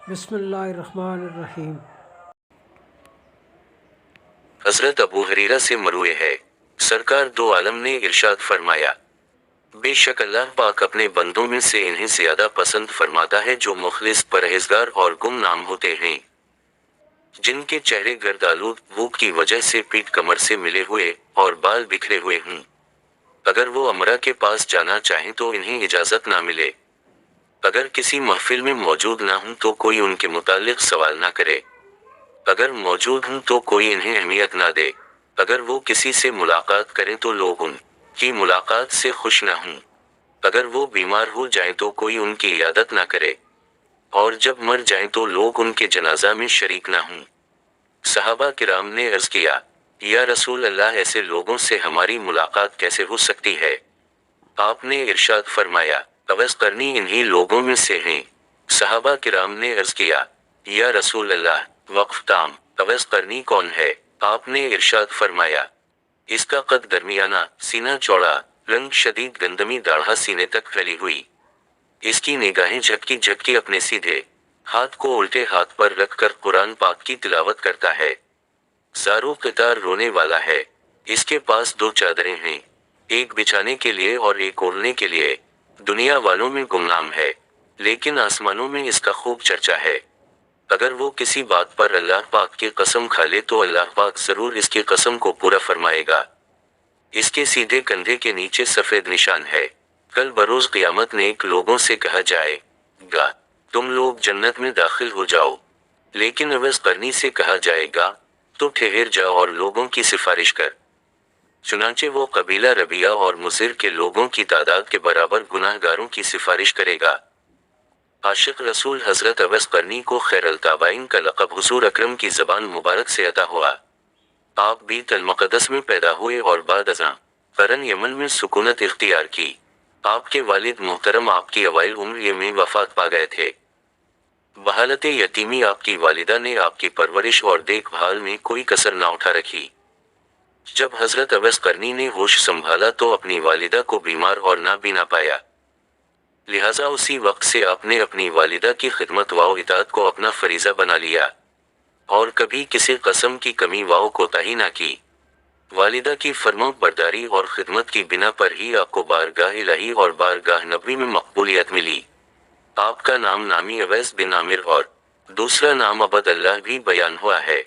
بسم اللہ الرحمن الرحیم۔ حضرت ابو ہریرہ سے مروی ہے، سرکار دو عالم نے ارشاد فرمایا، بے شک اللہ پاک اپنے بندوں میں سے انہیں زیادہ پسند فرماتا ہے جو مخلص، پرہیزگار اور گمنام ہوتے ہیں، جن کے چہرے گرد آلود بھوک کی وجہ سے پیٹ کمر سے ملے ہوئے اور بال بکھرے ہوئے ہوں۔ اگر وہ امرا کے پاس جانا چاہیں تو انہیں اجازت نہ ملے۔ اگر کسی محفل میں موجود نہ ہوں تو کوئی ان کے متعلق سوال نہ کرے۔ اگر موجود ہوں تو کوئی انہیں اہمیت نہ دے۔ اگر وہ کسی سے ملاقات کریں تو لوگ ان کی ملاقات سے خوش نہ ہوں۔ اگر وہ بیمار ہو جائیں تو کوئی ان کی عیادت نہ کرے، اور جب مر جائیں تو لوگ ان کے جنازہ میں شریک نہ ہوں۔ صحابہ کرام نے عرض کیا، یا رسول اللہ، ایسے لوگوں سے ہماری ملاقات کیسے ہو سکتی ہے؟ آپ نے ارشاد فرمایا، اویس قرنی انہی لوگوں میں سے ہیں۔ صحابہ کرام نے عرض کیا، یا رسول اللہ، وقف تام، اویس قرنی کون ہے؟ آپ نے ارشاد فرمایا، اس کا قد درمیانہ، سینہ چوڑا، رنگ شدید گندمی داڑھا سینے تک پھیلی ہوئی، اس کی نگاہیں جھپکی جھپکی اپنے سیدھے ہاتھ کو الٹے ہاتھ پر رکھ کر قرآن پاک کی تلاوت کرتا ہے، زارو قطار رونے والا ہے، اس کے پاس دو چادریں ہیں، ایک بچھانے کے لیے اور ایک اوڑھنے کے لیے، دنیا والوں میں گمنام ہے، لیکن آسمانوں میں اس کا خوب چرچا ہے۔ اگر وہ کسی بات پر اللہ پاک کی قسم کھا لے تو اللہ پاک ضرور اس کی قسم کو پورا فرمائے گا۔ اس کے سیدھے کندھے کے نیچے سفید نشان ہے۔ کل بروز قیامت نیک لوگوں سے کہا جائے گا، تم لوگ جنت میں داخل ہو جاؤ، لیکن اویس قرنی سے کہا جائے گا، تو ٹھہر جاؤ اور لوگوں کی سفارش کر۔ چنانچہ وہ قبیلہ ربیہ اور مصر کے لوگوں کی تعداد کے برابر گناہ گاروں کی سفارش کرے گا۔ عاشق رسول حضرت اویس قرنی کو خیر التابعین کا لقب حضور اکرم کی زبان مبارک سے عطا ہوا۔ آپ بیت المقدس میں پیدا ہوئے اور بعد ازاں قرن یمن میں سکونت اختیار کی۔ آپ کے والد محترم آپ کی اوائل عمر میں وفات پا گئے تھے۔ بحالت یتیمی آپ کی والدہ نے آپ کی پرورش اور دیکھ بھال میں کوئی کسر نہ اٹھا رکھی۔ جب حضرت اویس قرنی نے ہوش سنبھالا تو اپنی والدہ کو بیمار اور نہ بینا پایا، لہٰذا اسی وقت سے آپ نے اپنی والدہ کی خدمت و اطاعت کو اپنا فریضہ بنا لیا، اور کبھی کسی قسم کی کمی و کوتاہی نہ کی۔ والدہ کی فرما برداری اور خدمت کی بنا پر ہی آپ کو بارگاہ الہی اور بارگاہ نبوی میں مقبولیت ملی۔ آپ کا نام نامی اویس بن عامر اور دوسرا نام عبد اللہ بھی بیان ہوا ہے،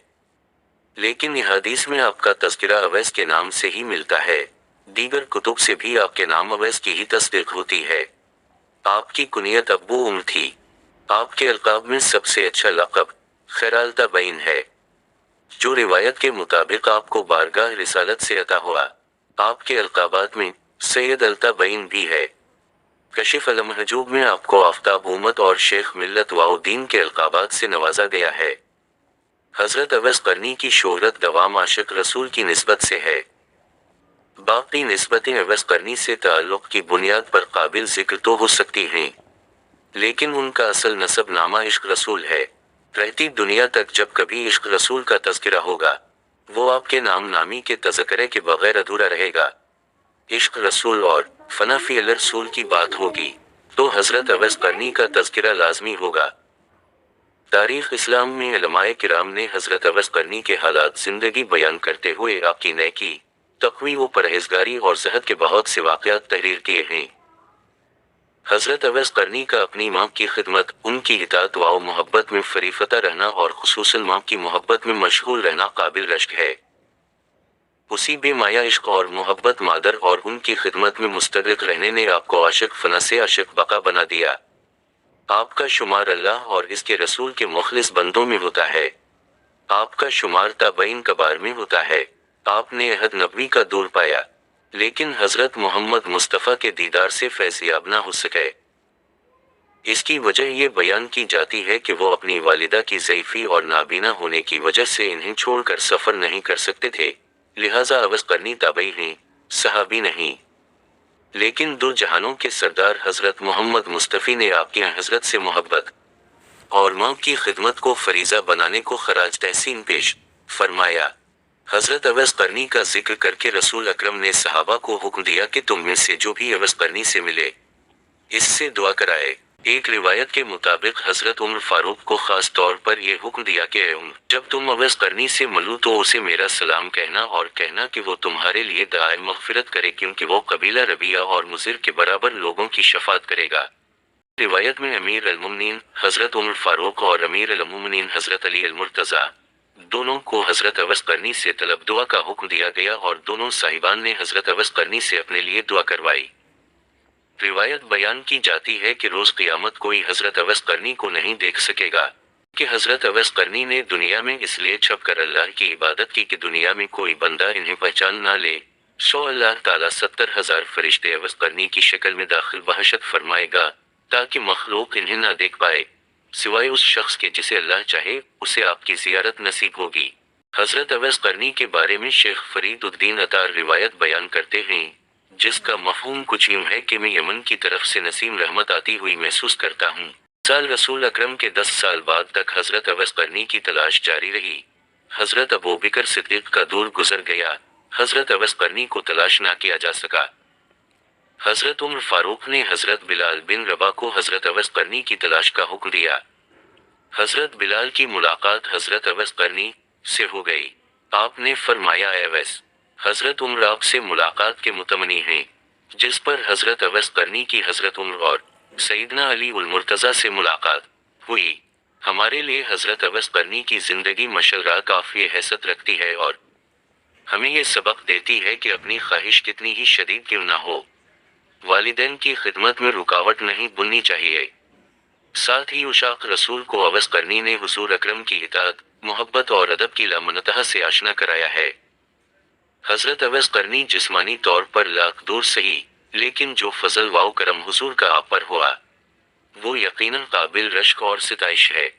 لیکن احادیث میں آپ کا تذکرہ اویس کے نام سے ہی ملتا ہے۔ دیگر کتب سے بھی آپ کے نام اویس کی ہی تصدیق ہوتی ہے۔ آپ کی کنیت ابو عمر تھی۔ آپ کے القاب میں سب سے اچھا لقب خیر التابعین ہے، جو روایت کے مطابق آپ کو بارگاہ رسالت سے عطا ہوا۔ آپ کے القابات میں سید التابعین بھی ہے۔ کشف المحجوب میں آپ کو آفتاب امت اور شیخ ملت و دین کے القابات سے نوازا گیا ہے۔ حضرت اویس قرنی کی شہرت دوام عاشق رسول کی نسبت سے ہے۔ باقی نسبتیں اویس قرنی سے تعلق کی بنیاد پر قابل ذکر تو ہو سکتی ہیں، لیکن ان کا اصل نسب نامہ عشق رسول ہے۔ رہتی دنیا تک جب کبھی عشق رسول کا تذکرہ ہوگا، وہ آپ کے نام نامی کے تذکرے کے بغیر ادھورا رہے گا۔ عشق رسول اور فنا فی الرسول کی بات ہوگی تو حضرت اویس قرنی کا تذکرہ لازمی ہوگا۔ تاریخ اسلام میں علماء کرام نے حضرت اویس قرنی کے حالات زندگی بیان کرتے ہوئے آپ کی نیکی، تقوی و پرہیزگاری اور زہد کے بہت سے واقعات تحریر کیے ہیں۔ حضرت اویس قرنی کا اپنی ماں کی خدمت، ان کی اطاعت و محبت میں فریفتہ رہنا اور خصوصاً ماں کی محبت میں مشغول رہنا قابل رشک ہے۔ اسی بے مایہ عشق اور محبت مادر اور ان کی خدمت میں مستغرق رہنے نے آپ کو عاشق فنا سے عاشق بقا بنا دیا۔ آپ کا شمار اللہ اور اس کے رسول کے مخلص بندوں میں ہوتا ہے۔ آپ کا شمار تابعین کبار میں ہوتا ہے۔ آپ نے عہد نبوی کا دور پایا، لیکن حضرت محمد مصطفیٰ کے دیدار سے فیض یاب نہ ہو سکے۔ اس کی وجہ یہ بیان کی جاتی ہے کہ وہ اپنی والدہ کی ضعیفی اور نابینا ہونے کی وجہ سے انہیں چھوڑ کر سفر نہیں کر سکتے تھے، لہٰذا اویس قرنی تابعی ہیں، صحابی نہیں۔ لیکن دو جہانوں کے سردار حضرت محمد مصطفی نے آپ کی حضرت سے محبت اور ماں کی خدمت کو فریضہ بنانے کو خراج تحسین پیش فرمایا۔ حضرت اویس قرنی کا ذکر کر کے رسول اکرم نے صحابہ کو حکم دیا کہ تم میں سے جو بھی اویس قرنی سے ملے، اس سے دعا کرائے۔ ایک روایت کے مطابق حضرت عمر فاروق کو خاص طور پر یہ حکم دیا کہ اے عمر، جب تم اویس قرنی سے ملو تو اسے میرا سلام کہنا اور کہنا کہ وہ تمہارے لیے دعائے مغفرت کرے، کیونکہ وہ قبیلہ ربیہ اور مضر کے برابر لوگوں کی شفاعت کرے گا۔ روایت میں امیر المومنین حضرت عمر فاروق اور امیر المومنین حضرت علی المرتضیٰ دونوں کو حضرت اویس قرنی سے طلب دعا کا حکم دیا گیا اور دونوں صاحبان نے حضرت اویس قرنی سے اپنے لیے دعا کروائی۔ روایت بیان کی جاتی ہے کہ روز قیامت کوئی حضرت اویس قرنی کو نہیں دیکھ سکے گا کہ حضرت اویس قرنی نے دنیا میں اس لیے چھپ کر اللہ کی عبادت کی کہ دنیا میں کوئی بندہ انہیں پہچان نہ لے، سو اللہ تعالیٰ 70,000 فرشتے اویس قرنی کی شکل میں داخل بحشت فرمائے گا تاکہ مخلوق انہیں نہ دیکھ پائے، سوائے اس شخص کے جسے اللہ چاہے اسے آپ کی زیارت نصیب ہوگی۔ حضرت اویس قرنی کے بارے میں شیخ فرید الدین عطار روایت بیان کرتے ہیں، جس کا مفہوم کچھ یوں ہے کہ میں یمن کی طرف سے نسیم رحمت آتی ہوئی محسوس کرتا ہوں۔ سال رسول اکرم کے 10 سال بعد تک حضرت اویس قرنی کی تلاش جاری رہی۔ حضرت ابوبکر صدیق کا دور گزر گیا، حضرت اویس قرنی کو تلاش نہ کیا جا سکا۔ حضرت عمر فاروق نے حضرت بلال بن رباح کو حضرت اویس قرنی کی تلاش کا حکم دیا۔ حضرت بلال کی ملاقات حضرت اویس قرنی سے ہو گئی۔ آپ نے فرمایا، اے اویس، حضرت عمر آپ سے ملاقات کے متمنی ہیں، جس پر حضرت اویس قرنی کی حضرت عمر اور سیدنا علی المرتضیٰ سے ملاقات ہوئی۔ ہمارے لیے حضرت اویس قرنی کی زندگی ماشاءاللہ کافی حیثیت رکھتی ہے اور ہمیں یہ سبق دیتی ہے کہ اپنی خواہش کتنی ہی شدید کیوں نہ ہو، والدین کی خدمت میں رکاوٹ نہیں بننی چاہیے۔ ساتھ ہی عشاق رسول کو اویس قرنی نے حضور اکرم کی اطاعت، محبت اور ادب کی لامنتہا سے آشنا کرایا ہے۔ حضرت اویس قرنی جسمانی طور پر لاکھ دور سہی، لیکن جو فضل و کرم حضور کا آپ پر ہوا وہ یقیناً قابل رشک اور ستائش ہے۔